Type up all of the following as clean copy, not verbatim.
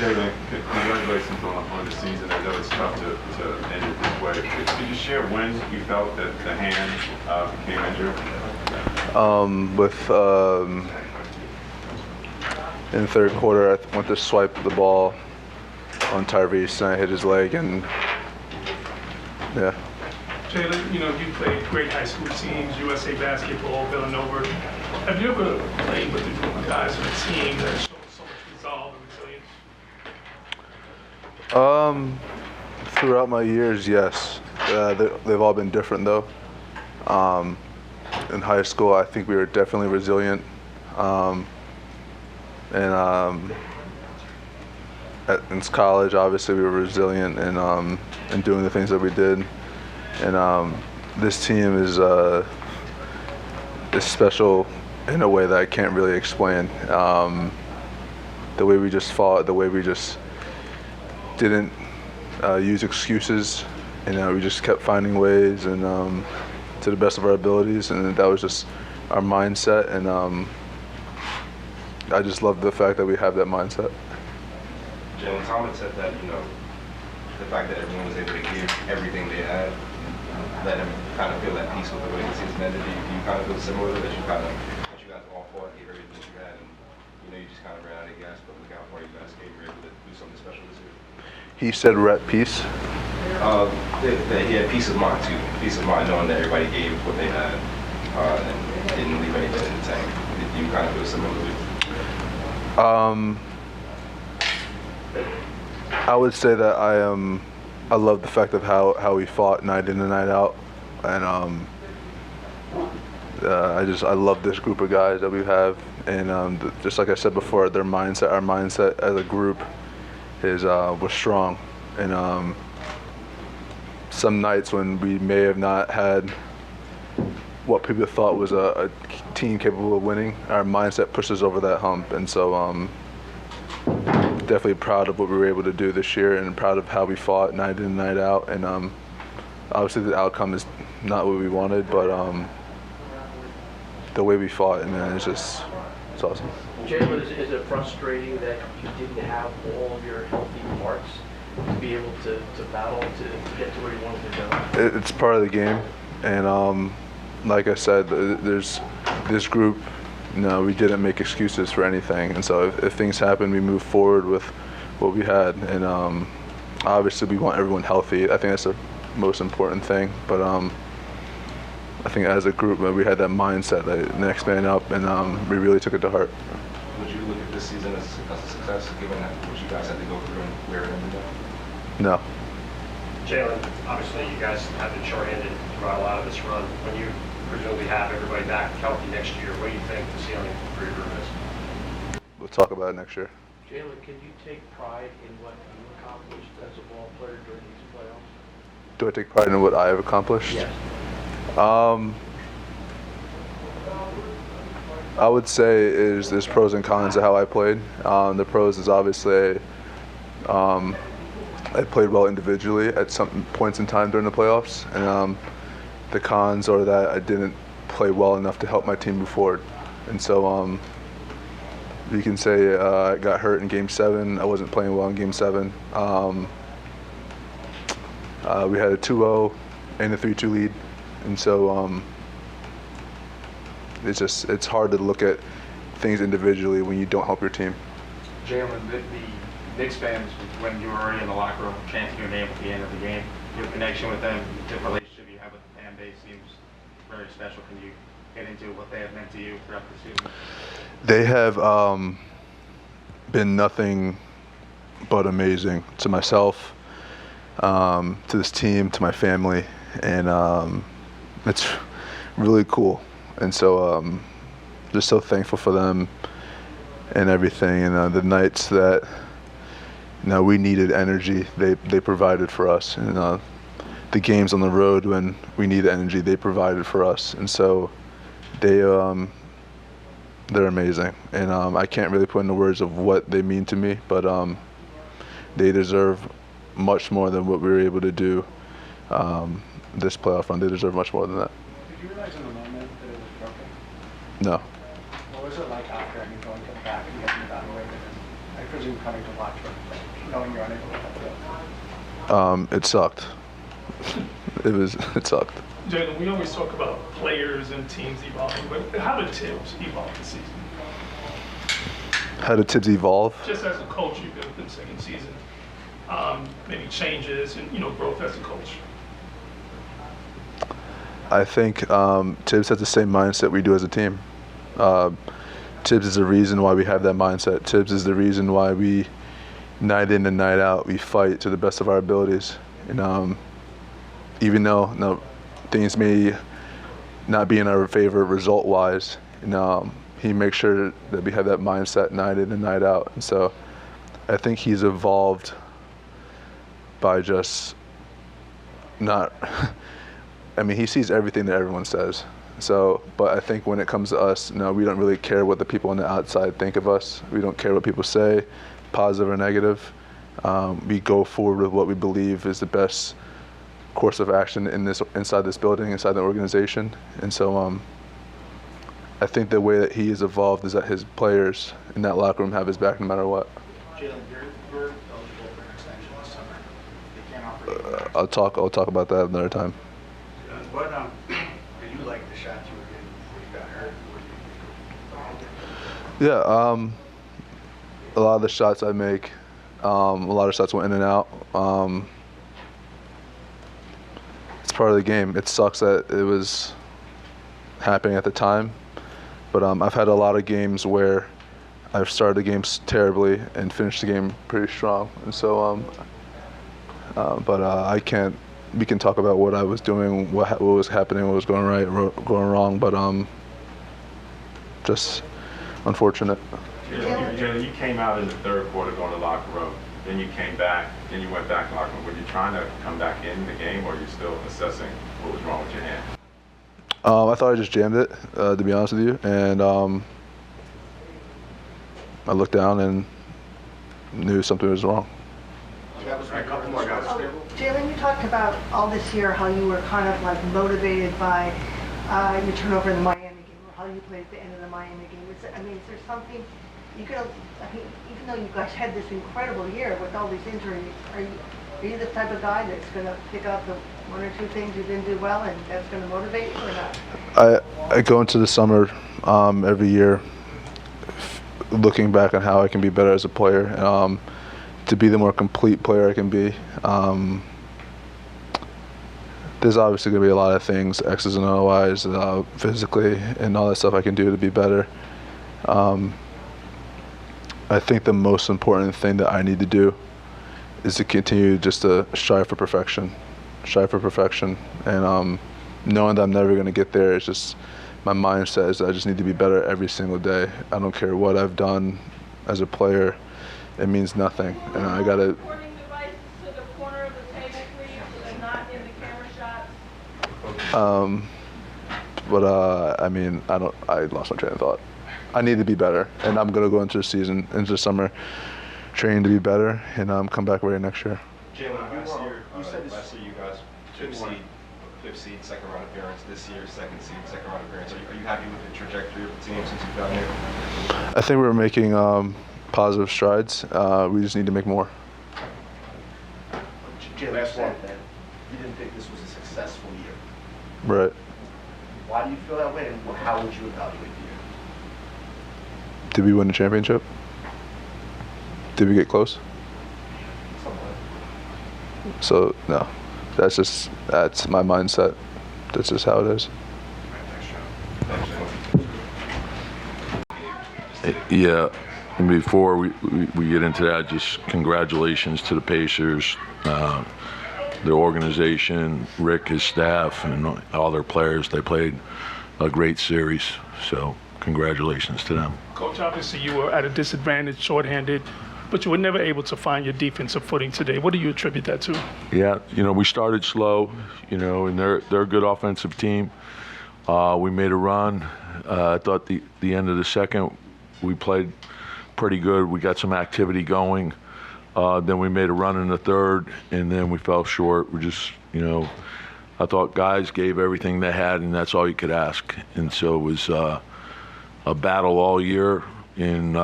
Jalen, congratulations on the season. I know it's tough to end it this way. Could you share when you felt that the hand became injured? In the third quarter, I went to swipe the ball on Tyrese, and I hit his leg, and yeah. Jalen, you played great high school teams, USA Basketball, Villanova. Have you ever played with a group of guys on a team that shows so much resolve and resilience? Throughout my years, yes. They've all been different, though. In high school, I think we were definitely resilient. In college, obviously, we were resilient in doing the things that we did. And this team is special in a way that I can't really explain. The way we just fought, the way we just didn't use excuses, we just kept finding ways and to the best of our abilities, and that was just our mindset. And I just love the fact that we have that mindset. Jalen, Tom had said that, the fact that everyone was able to give everything they had let him kind of feel at peace with the way the season ended. Do you kind of feel similar that you guys all fought, gave everything that you had, and you just kind of ran out of gas, but look how far you guys came, you were able to do something special this year? He said we're at peace. That he had peace of mind too. Peace of mind knowing that everybody gave what they had and didn't leave anything in the tank. Did you kind of feel similarly? I would say that I love the fact of how we fought night in and night out, and I love this group of guys that we have, and just like I said before, our mindset as a group was strong, and some nights when we may have not had what people thought was a team capable of winning, our mindset pushes over that hump, and so definitely proud of what we were able to do this year, and proud of how we fought night in and night out. And obviously the outcome is not what we wanted, but the way we fought, and it's awesome. Jalen, is it frustrating that you didn't have all of your healthy parts to be able to battle to get to where you wanted to go? It's part of the game, and like I said, there's this group. No, we didn't make excuses for anything, and so if things happen, we move forward with what we had, and obviously we want everyone healthy. I think that's the most important thing, but I think as a group, we had that mindset, that next man up, and we really took it to heart. Would you look at this season as a success, given that what you guys had to go through and where it ended up? No. Jalen, obviously you guys have been short-handed throughout a lot of this run. When you presumably have everybody back healthy next year, what do you think the ceiling for your group is? We'll talk about it next year. Jalen, can you take pride in what you accomplished as a ball player during these playoffs? Do I take pride in what I have accomplished? Yes. I would say there's pros and cons to how I played. The pros is obviously I played well individually at some points in time during the playoffs, and the cons are that I didn't play well enough to help my team move forward. And so you can say I got hurt in Game 7. I wasn't playing well in Game 7. We had a 2-0 and a 3-2 lead, and so it's hard to look at things individually when you don't help your team. Jalen, the Knicks fans, when you were already in the locker room, chanting your name at the end of the game, your connection with them, the relationship you have with the fan base seems very special. Can you get into what they have meant to you throughout the season? They have been nothing but amazing to myself, to this team, to my family, and it's really cool. And so just so thankful for them and everything. And the nights that we needed energy, they provided for us. And the games on the road when we needed energy, they provided for us. And so they're amazing. And I can't really put into words of what they mean to me, but they deserve much more than what we were able to do this playoff run. They deserve much more than that. Did you realize in the moment that it was broken? No. What was it like after going to the back and getting evaluated? I I presume coming to watch, but knowing you're unable to help it. It sucked. It sucked. Jalen, we always talk about players and teams evolving, but how did Tibbs evolve this season? How did Tibbs evolve? Just as a coach, you've been in the second season. Maybe changes and growth as a coach. I think Tibbs has the same mindset we do as a team. Tibbs is the reason why we have that mindset. Tibbs is the reason why we, night in and night out, we fight to the best of our abilities. And even though things may not be in our favor result-wise, he makes sure that we have that mindset night in and night out. And so I think he's evolved by just not – I mean, he sees everything that everyone says. So, but I think when it comes to us, we don't really care what the people on the outside think of us. We don't care what people say, positive or negative. We go forward with what we believe is the best course of action inside this building, inside the organization. And so I think the way that he has evolved is that his players in that locker room have his back no matter what. Jalen, you're eligible for an extension this summer. They can't offer you. I'll talk about that another time. What did you like the shots you were getting before you got hurt? Yeah, a lot of the shots I make, a lot of shots went in and out. It's part of the game. It sucks that it was happening at the time, but I've had a lot of games where I've started the games terribly and finished the game pretty strong. And so, I can't. We can talk about what I was doing, what was happening, what was going right, going wrong, but just unfortunate. You came out in the third quarter going to the locker room, then you came back, then you went back to the locker room. Were you trying to come back in the game, or are you still assessing what was wrong with your hand? I thought I just jammed it, to be honest with you, and I looked down and knew something was wrong. A couple more guys. Jalen, you talked about all this year how you were kind of like motivated by your turnover in the Miami game, or how you played at the end of the Miami game. Is there something you could? Even though you guys had this incredible year with all these injuries, are you the type of guy that's going to pick up the one or two things you didn't do well, and that's going to motivate you, or not? I go into the summer every year looking back on how I can be better as a player, to be the more complete player I can be. There's obviously going to be a lot of things, X's and O's, physically, and all that stuff I can do to be better. I think the most important thing that I need to do is to continue just to strive for perfection. And knowing that I'm never going to get there, it's just my mindset is I just need to be better every single day. I don't care what I've done as a player. It means nothing. And I got to... Recording devices to the corner of the table, please, so they're not in the camera shots. I lost my train of thought. I need to be better, and I'm going to go into the season, into the summer, training to be better, and come back ready next year. Jalen, last year you guys fifth seed, second round appearance. This year, second seed, second round appearance. Are you happy with the trajectory of the team since you've gotten here? I think we're making positive strides. We just need to make more. Jalen said that you didn't think this was a successful year. Right. Why do you feel that way, and how would you evaluate the year? Did we win the championship? Did we get close? Somewhat. So, no. That's my mindset. That's just how it is. Yeah, and before we get into that, just congratulations to the Pacers, their organization, Rick, his staff, and all their players. They played a great series, so congratulations to them. Coach, obviously you were at a disadvantage, shorthanded, but you were never able to find your defensive footing today. What do you attribute that to? Yeah, we started slow, and they're a good offensive team. We made a run. I thought the end of the second, we played pretty good. We got some activity going. Then we made a run in the third, and then we fell short. We just, I thought guys gave everything they had, and that's all you could ask. And so it was a battle all year. And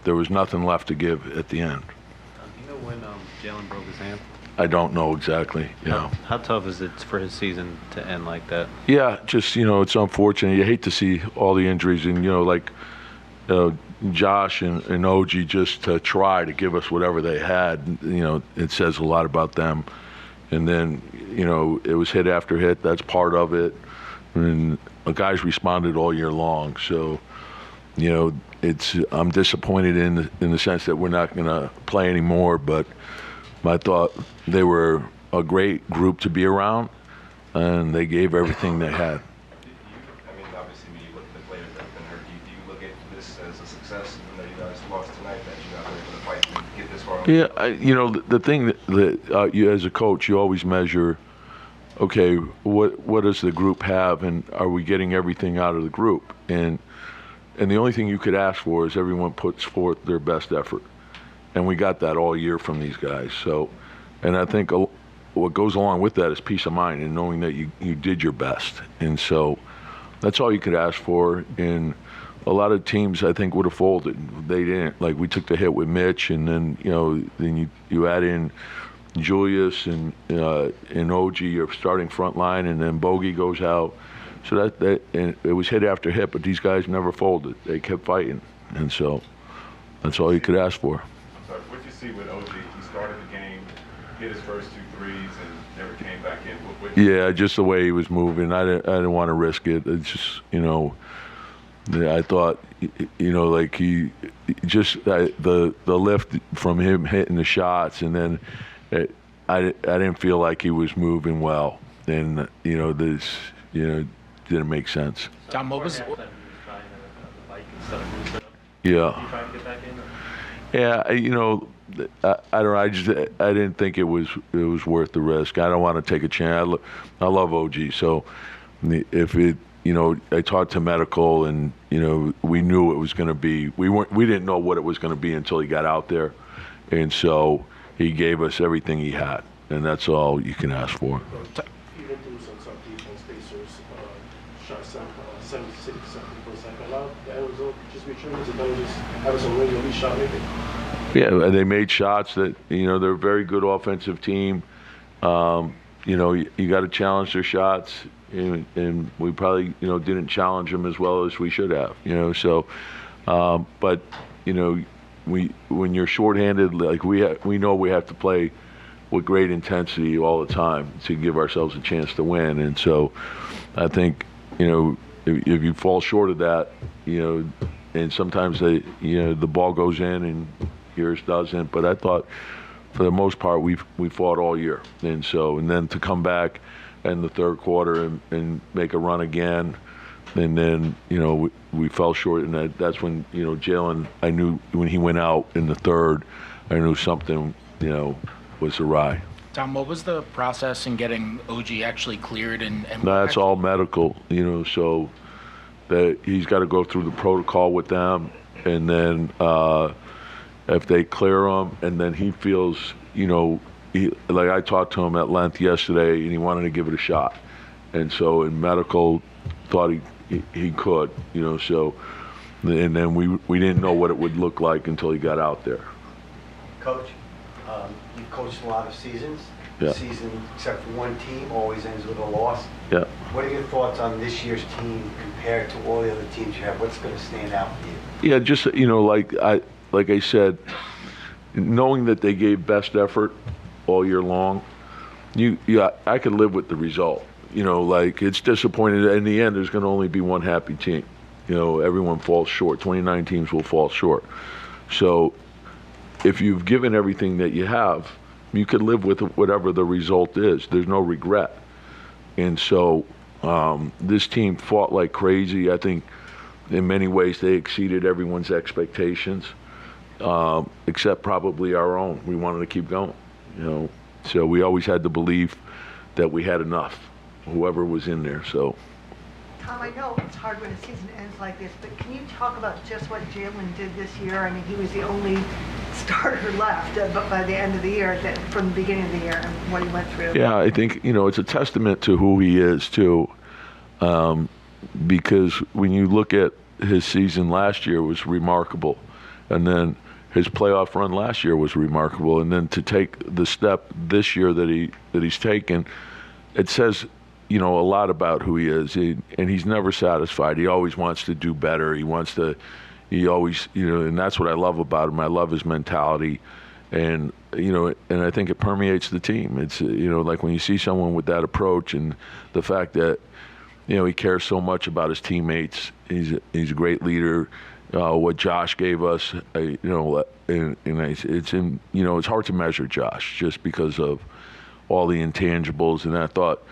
there was nothing left to give at the end. Do you know when Jalen broke his hand? I don't know exactly. Yeah. How tough is it for his season to end like that? Yeah, just, it's unfortunate. You hate to see all the injuries, and, like Josh and OG just to try to give us whatever they had, it says a lot about them. And then, it was hit after hit. That's part of it. And the guys responded all year long. So, I'm disappointed in the sense that we're not going to play anymore, but I thought they were a great group to be around, and they gave everything they had. I mean, obviously, when you look at the players that have been hurt, do you look at this as a success, even though you guys lost tonight, that you guys were able to fight and get this far? Yeah, the thing that you, as a coach, you always measure, okay, what does the group have, and are we getting everything out of the group? And the only thing you could ask for is everyone puts forth their best effort. And we got that all year from these guys. So, and I think what goes along with that is peace of mind and knowing that you did your best. And so that's all you could ask for. And a lot of teams, I think, would have folded. They didn't. Like, we took the hit with Mitch, and then, then you add in Julius and OG, your starting front line, and then Bogey goes out. So that and it was hit after hit, but these guys never folded. They kept fighting. And so that's all you could ask for. So what you see with OG, he started the game, hit his first 2 threes, and never came back in. Yeah, just the way he was moving. I didn't want to risk it. It's just, I thought, like he just the lift from him hitting the shots, and then I didn't feel like he was moving well. And this didn't make sense. John, what was? Yeah. Yeah, I don't know. I didn't think it was worth the risk. I don't want to take a chance. I love OG, so if it, I talked to medical, and we knew it was going to be. We didn't know what it was going to be until he got out there, and so he gave us everything he had, and that's all you can ask for. You went through some defense spacers, shot 76% for a second. Allowed the end result just be true. Is it better just having some really elite shot making? Yeah, and they made shots that, they're a very good offensive team. You got to challenge their shots, and we probably, didn't challenge them as well as we should have, so, but, when you're shorthanded, like we know we have to play with great intensity all the time to give ourselves a chance to win. And so I think, if you fall short of that, and sometimes the ball goes in and yours doesn't. But I thought for the most part we fought all year. And then to come back in the third quarter and make a run again, and then, we fell short. And that's when, Jalen, I knew when he went out in the third, I knew something, was awry. Tom, what was the process in getting OG actually cleared? And that's all medical, so that he's got to go through the protocol with them, and then if they clear him, and then he feels, like I talked to him at length yesterday, and he wanted to give it a shot, and so in medical thought he could, so, and then we didn't know what it would look like until he got out there. Coach, you coached a lot of seasons. Yeah. Season, except for one team, always ends with a loss. Yeah. What are your thoughts on this year's team compared to all the other teams you have? What's going to stand out for you? Yeah, just, like I said, knowing that they gave best effort all year long, I could live with the result. It's disappointing. In the end, there's going to only be one happy team. Everyone falls short. 29 teams will fall short. So if you've given everything that you have, you could live with whatever the result is. There's no regret. And so this team fought like crazy. I think in many ways they exceeded everyone's expectations, except probably our own. We wanted to keep going, So we always had the belief that we had enough, whoever was in there. So. Tom, I know it's hard when a season ends like this, but can you talk about just what Jalen did this year? I mean, he was the only starter left by the end of the year, from the beginning of the year, and what he went through. Yeah, I think, it's a testament to who he is, too, because when you look at his season last year, it was remarkable. And then his playoff run last year was remarkable. And then to take the step this year that he's taken, it says, you know, a lot about who he is. And he's never satisfied. He always wants to do better. He always, you know, and that's what I love about him. I love his mentality. And, you know, and I think it permeates the team. It's, you know, like when you see someone with that approach and the fact that, you know, he cares so much about his teammates. He's a great leader. What Josh gave us, you know, and it's in, you know, it's hard to measure Josh just because of all the intangibles. And I thought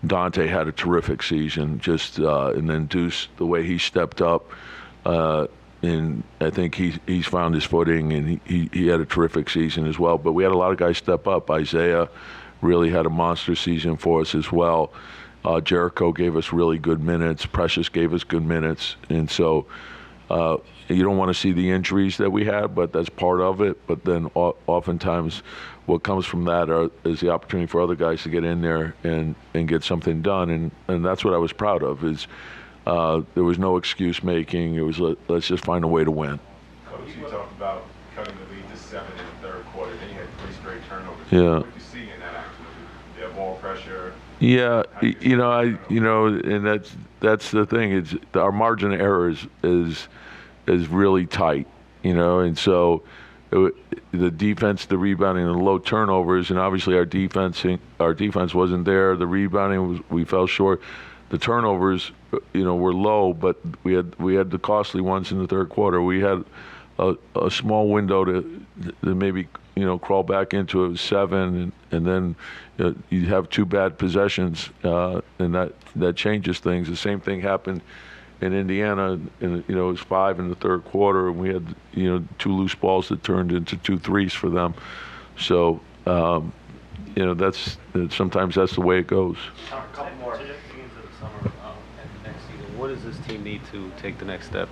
Dante had a terrific season, and then Deuce, the way he stepped up, and I think he's found his footing, and he had a terrific season as well. But we had a lot of guys step up. Isaiah really had a monster season for us as well. Jericho gave us really good minutes. Precious gave us good minutes. And so you don't want to see the injuries that we had, but that's part of it. But then oftentimes what comes from that is the opportunity for other guys to get in there and get something done. And that's what I was proud of, is there was no excuse making. It was let's just find a way to win. Coach, you talked about cutting the lead to 7 in the third quarter. Then you had 3 straight turnovers. Yeah. What did you see in that activity? You have ball pressure. Yeah, you know, and that's the thing. It's our margin of error is really tight, you know, and so the defense, the rebounding, and the low turnovers, and obviously our defense wasn't there. The rebounding we fell short. The turnovers, you know, were low, but we had the costly ones in the third quarter. We had a small window to maybe, you know, crawl back into it, 7, and then you have 2 bad possessions, and that changes things. The same thing happened in Indiana, and you know, it was 5 in the third quarter, and we had, you know, 2 loose balls that turned into 2 threes for them. So, you know, sometimes that's the way it goes. A couple more. Into the summer and next season, what does this team need to take the next step?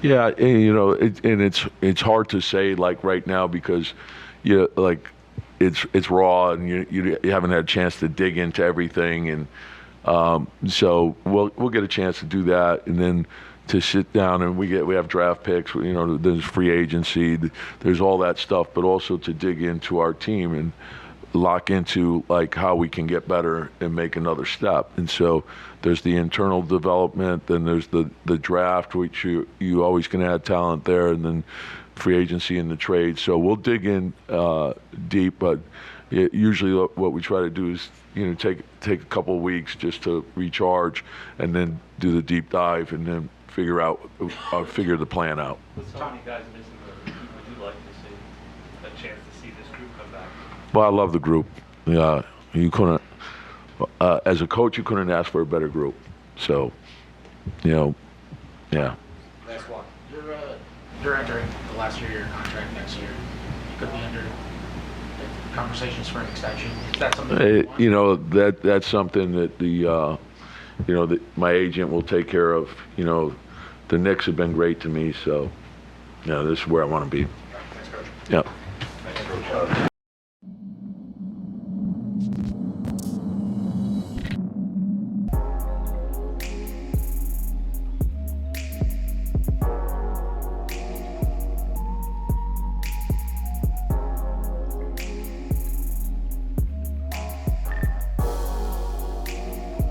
Yeah, and, you know, it's hard to say like right now because, you know, like it's raw and you haven't had a chance to dig into everything, and so we'll get a chance to do that, and then to sit down and we have draft picks, you know, there's free agency, there's all that stuff, but also to dig into our team and lock into like how we can get better and make another step. And so there's the internal development, then there's the draft, which you always can add talent there, and then free agency and the trade. So we'll dig in deep, but usually what we try to do is, you know, take a couple of weeks just to recharge and then do the deep dive and then figure the plan out. With so many guys missing, would you like to see a chance to see this group come back? Well, I love the group. Yeah, you couldn't, as a coach, you couldn't ask for a better group. So, you know, yeah. Last one. You're entering the last year of your contract next year. You could be under conversations for an extension. Is that something you want? You know, that's something that you know, my agent will take care of. You know, the Knicks have been great to me, so, you know, this is where I want to be.